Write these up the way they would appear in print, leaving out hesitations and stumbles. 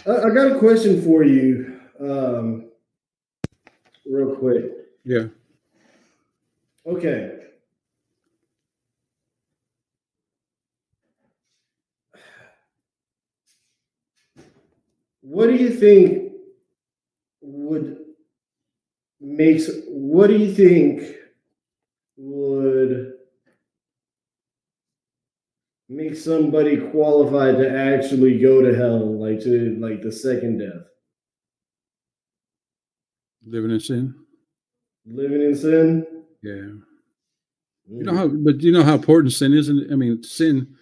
I got a question for you, real quick. Yeah. Okay. What do you think would makes? What do you think would make somebody qualified to actually go to hell, like to like the second death? Living in sin. Living in sin? Yeah. You know how, but you know how important sin is. I mean, sin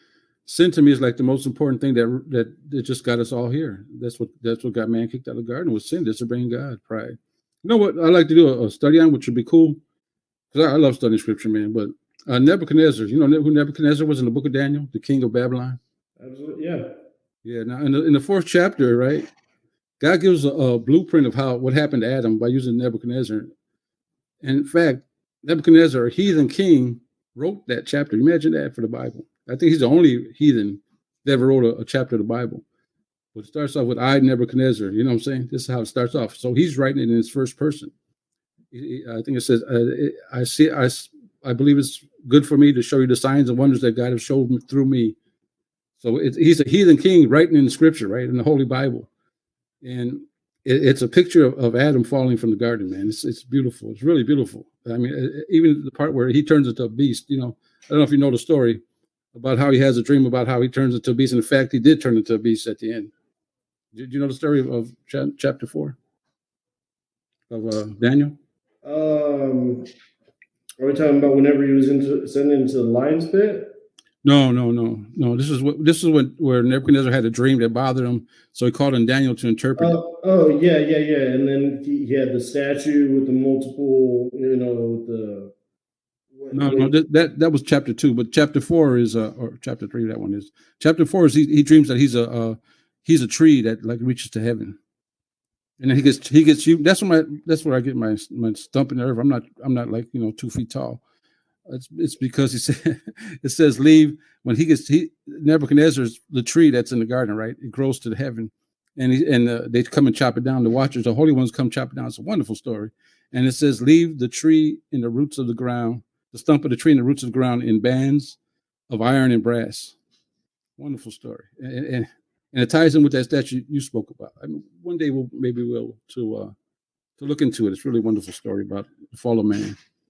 to me is like the most important thing that just got us all here. That's what got man kicked out of the garden was sin, disobeying God, pride. You know what I like to do a study on, which would be cool, because I love studying scripture, man. But Nebuchadnezzar, you know who Nebuchadnezzar was in the book of Daniel, the king of Babylon. Absolutely, yeah. Yeah. Now in the fourth chapter, right, God gives a blueprint of what happened to Adam by using Nebuchadnezzar. And in fact, Nebuchadnezzar, a heathen king, wrote that chapter. Imagine that for the Bible. I think he's the only heathen that ever wrote a chapter of the Bible. But it starts off with I, Nebuchadnezzar. You know what I'm saying? This is how it starts off. So he's writing it in his first person. I think it says, I believe it's good for me to show you the signs and wonders that God has showed through me. So he's a heathen king writing in the scripture, right, in the Holy Bible. And it's a picture of Adam falling from the garden, man. It's beautiful. It's really beautiful. I mean, even the part where he turns into a beast, you know, I don't know if you know the story about how he has a dream about how he turns into a beast. In fact, he did turn into a beast at the end. Did you know the story of chapter 4 of Daniel? Are we talking about whenever he was sent into the lion's pit? No. This is where Nebuchadnezzar had a dream that bothered him, so he called on Daniel to interpret it. Oh, yeah. And then he had the statue with the multiple, you know, the. No, that was chapter 2, but chapter 4 is or chapter 3. That one is chapter 4 is he dreams that he's a tree that like reaches to heaven, and then he gets you. That's where I get my stump in the earth. I'm not like 2 feet tall. It's because it says leave when Nebuchadnezzar's the tree that's in the garden, right? It grows to the heaven, and they come and chop it down. The watchers, the holy ones, come chop it down. It's a wonderful story, and it says leave the tree in the roots of the ground, the stump of the tree in the roots of the ground in bands of iron and brass. Wonderful story, and it ties in with that statue you spoke about. I mean, one day we'll to look into it. It's a really wonderful story about the fall of man.